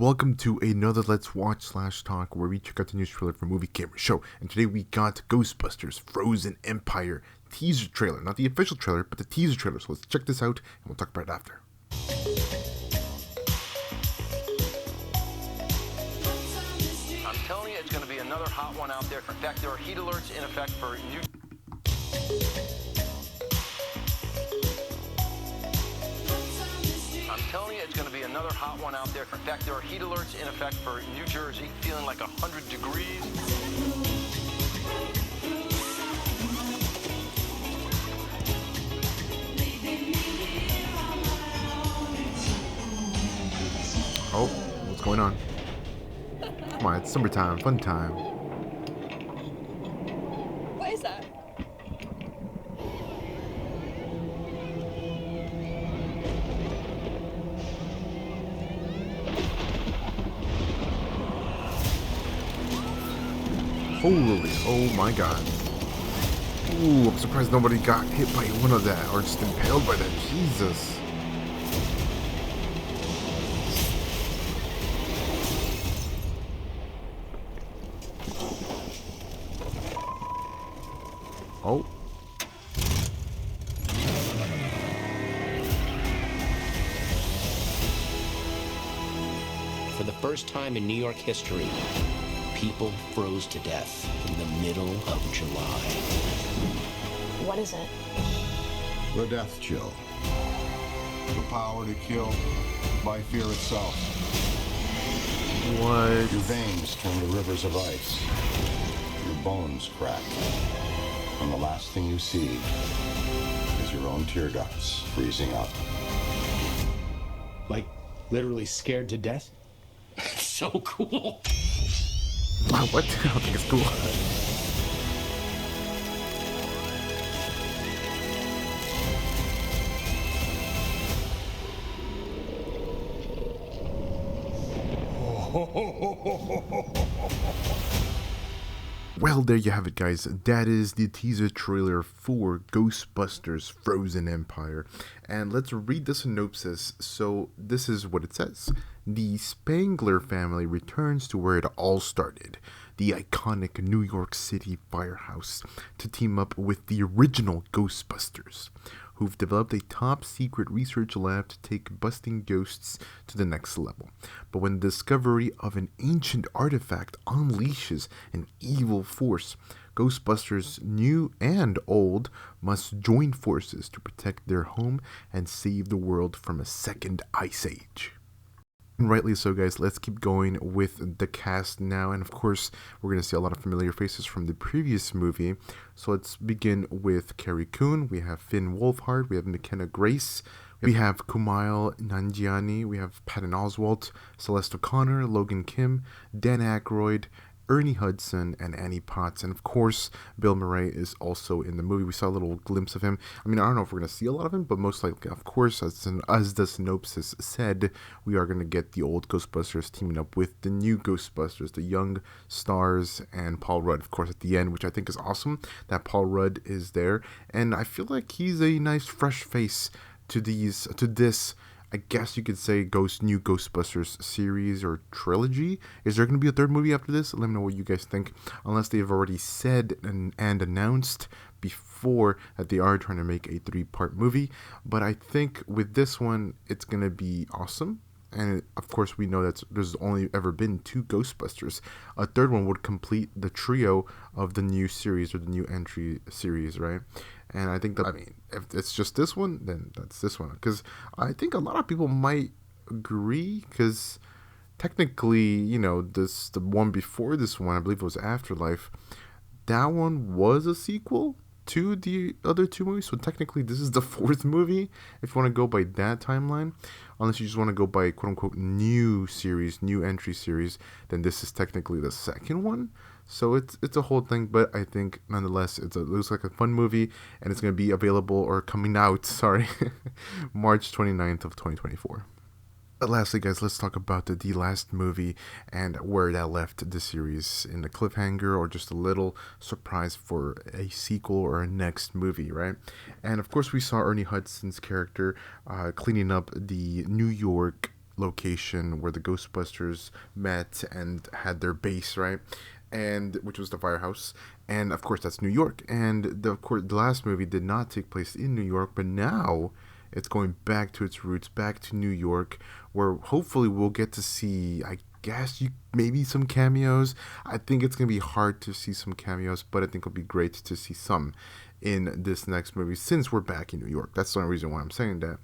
welcome to another Let's Watch / Talk where we check out the news trailer for Movie Camera Show. And today we got Ghostbusters Frozen Empire teaser trailer. Not the official trailer, but the teaser trailer. So let's check this out and we'll talk about it after. I'm telling you, it's going to be another hot one out there. In fact, there are heat alerts in effect for New... I'm telling you, it's going to be another hot one out there. In fact, there are heat alerts in effect for New Jersey, feeling like 100 degrees. Oh, what's going on? Come on, it's summertime, fun time. What is that? Holy, oh my god. Ooh, I'm surprised nobody got hit by one of that or just impaled by that. Jesus. Oh. For the first time in New York history, people froze to death in the middle of July. What is it? The death chill. The power to kill by fear itself. What? Your veins turn to rivers of ice. Your bones crack. And the last thing you see is your own tear ducts freezing up. Like, literally scared to death? So cool. Wow, what? I don't think it's cool. Well, there you have it, guys. That is the teaser trailer for Ghostbusters Frozen Empire. And let's read the synopsis. So, this is what it says. The Spangler family returns to where it all started, the iconic New York City firehouse, to team up with the original Ghostbusters, who've developed a top-secret research lab to take busting ghosts to the next level. But when the discovery of an ancient artifact unleashes an evil force, Ghostbusters, new and old, must join forces to protect their home and save the world from a second ice age. And rightly so, guys. Let's keep going with the cast now. And of course, we're going to see a lot of familiar faces from the previous movie. So let's begin with Carrie Coon. We have Finn Wolfhard. We have McKenna Grace. We have Kumail Nanjiani. We have Patton Oswalt, Celeste O'Connor, Logan Kim, Dan Aykroyd, Ernie Hudson, and Annie Potts. And of course, Bill Murray is also in the movie. We saw a little glimpse of him. I mean, I don't know if we're going to see a lot of him, but most likely, of course, as the synopsis said, we are going to get the old Ghostbusters teaming up with the new Ghostbusters, the young stars, and Paul Rudd, of course, at the end, which I think is awesome that Paul Rudd is there. And I feel like he's a nice, fresh face to this, I guess you could say, new Ghostbusters series or trilogy. Is there going to be a third movie after this? Let me know what you guys think. Unless they've already said and announced before that they are trying to make a 3-part movie. But I think with this one, it's going to be awesome. And of course, we know that there's only ever been 2 Ghostbusters. A third one would complete the trio of the new series or the new entry series, right? And I think that, I mean, if it's just this one, then that's this one. Because I think a lot of people might agree, because technically, you know, the one before this one, I believe it was Afterlife, that one was a sequel to the other 2 movies. So technically, this is the 4th movie, if you want to go by that timeline. Unless you just want to go by quote-unquote new series, new entry series, then this is technically the 2nd one. So it's a whole thing, but I think nonetheless it looks like a fun movie, and it's going to be available, or coming out, sorry, March 29th of 2024. But lastly, guys, let's talk about the last movie and where that left the series, in the cliffhanger or just a little surprise for a sequel or a next movie, right? And of course, we saw Ernie Hudson's character cleaning up the New York location where the Ghostbusters met and had their base, right? And which was the firehouse, and of course that's New York. And of course the last movie did not take place in New York, but now it's going back to its roots, back to New York, where hopefully we'll get to see, I guess, maybe some cameos. I think it's gonna be hard to see some cameos, but I think it'll be great to see some in this next movie since we're back in New York. That's the only reason why I'm saying that.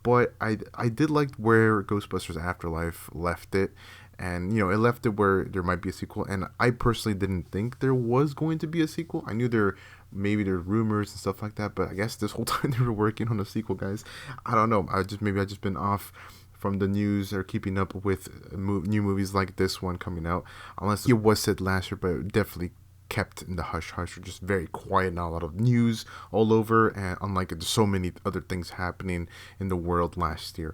But I did like where Ghostbusters Afterlife left it. And, it left it where there might be a sequel. And I personally didn't think there was going to be a sequel. I knew maybe there's rumors and stuff like that. But I guess this whole time they were working on a sequel, guys. I don't know. I just been off from the news or keeping up with new movies like this one coming out. Unless it was said last year, but it definitely kept in the hush hush, or just very quiet. Not a lot of news all over, and unlike there's so many other things happening in the world last year.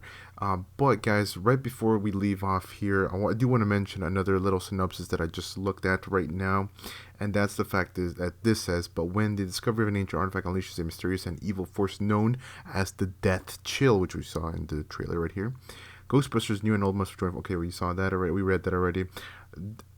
But guys, right before we leave off here, I do want to mention another little synopsis that I just looked at right now, and that's the fact is that this says, but when the discovery of an ancient artifact unleashes a mysterious and evil force known as the Death Chill, which we saw in the trailer right here, Ghostbusters new and old must join. Okay, we saw that already. We read that already.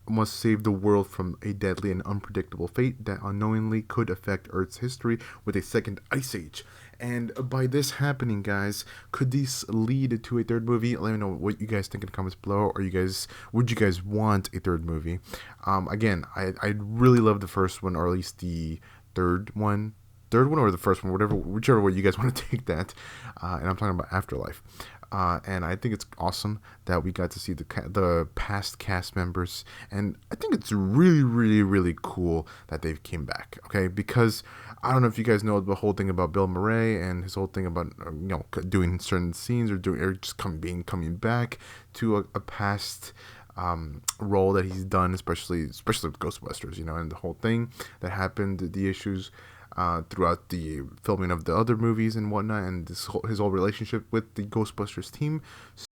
Must save the world from a deadly and unpredictable fate that unknowingly could affect Earth's history with a second ice age. And by this happening, guys, could this lead to a third movie? Let me know what you guys think in the comments below. Would you guys want a third movie? Again, I really love the first one, or at least the third one or the first one, whichever way you guys want to take that. And I'm talking about Afterlife. And I think it's awesome that we got to see the past cast members, and I think it's really, really, really cool that they came back. Okay, because I don't know if you guys know the whole thing about Bill Murray and his whole thing about doing certain scenes or just coming back to a past role that he's done, especially with Ghostbusters, and the whole thing that happened, the issues throughout the filming of the other movies and whatnot, and his whole relationship with the Ghostbusters team.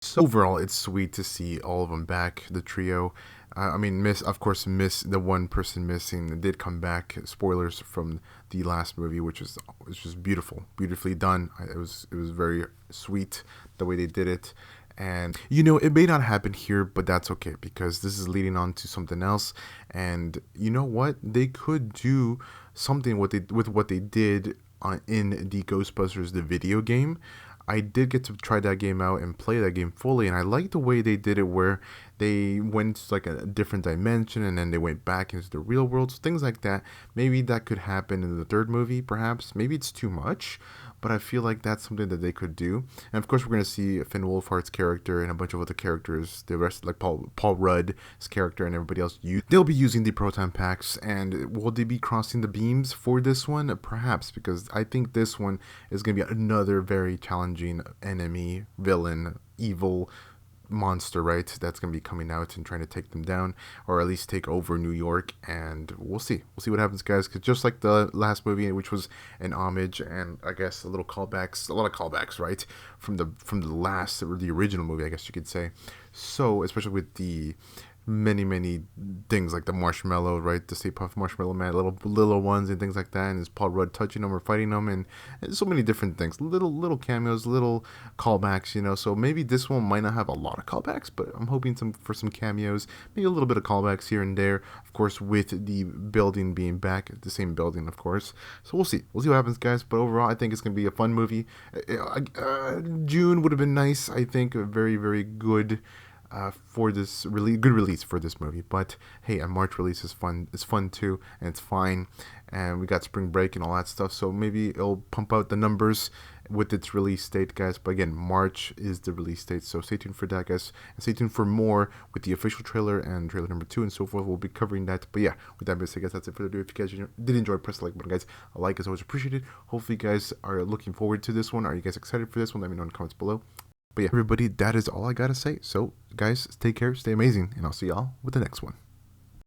So overall, it's sweet to see all of them back, the trio. Miss the one person missing did come back. Spoilers from the last movie, which was just beautifully done. It was very sweet the way they did it. And it may not happen here, but that's okay, because this is leading on to something else. And you know what? They could do something with what they did in the Ghostbusters, the video game. I did get to try that game out and play that game fully, and I like the way they did it, where they went to like a different dimension and then they went back into the real world, so things like that. Maybe that could happen in the third movie, perhaps. Maybe it's too much, but I feel like that's something that they could do. And of course, we're going to see Finn Wolfhard's character and a bunch of other characters, the rest, like Paul Rudd's character and everybody else. They'll be using the proton packs, and will they be crossing the beams for this one? Perhaps, because I think this one is going to be another very challenging enemy, villain, evil monster, right? That's going to be coming out and trying to take them down, or at least take over New York. And we'll see what happens, guys, because just like the last movie, which was an homage and I guess a lot of callbacks, right, from the original movie, I guess you could say. So especially with the many things like the marshmallow, right, the Stay Puft Marshmallow Man, little ones and things like that, and is Paul Rudd touching them or fighting them, and so many different things, little cameos, little callbacks, so maybe this one might not have a lot of callbacks, but I'm hoping for some cameos, maybe a little bit of callbacks here and there, of course, with the building being back, the same building, of course. So we'll see what happens, guys, but overall I think it's going to be a fun movie. June would have been nice, I think, a very, very good for this good release for this movie. But hey, a March release is fun. It's fun too, and it's fine. And we got spring break and all that stuff, so maybe it'll pump out the numbers with its release date, guys. But again, March is the release date, so stay tuned for that, guys, and stay tuned for more with the official trailer and trailer number 2 and so forth. We'll be covering that. But yeah, with that being said, guys, that's it for the video. If you guys did enjoy, press the like button, guys. A like is always appreciated. Hopefully you guys are looking forward to this one. Are you guys excited for this one? Let me know in the comments below. But yeah, everybody, that is all I gotta say. So guys, take care, stay amazing, and I'll see y'all with the next one.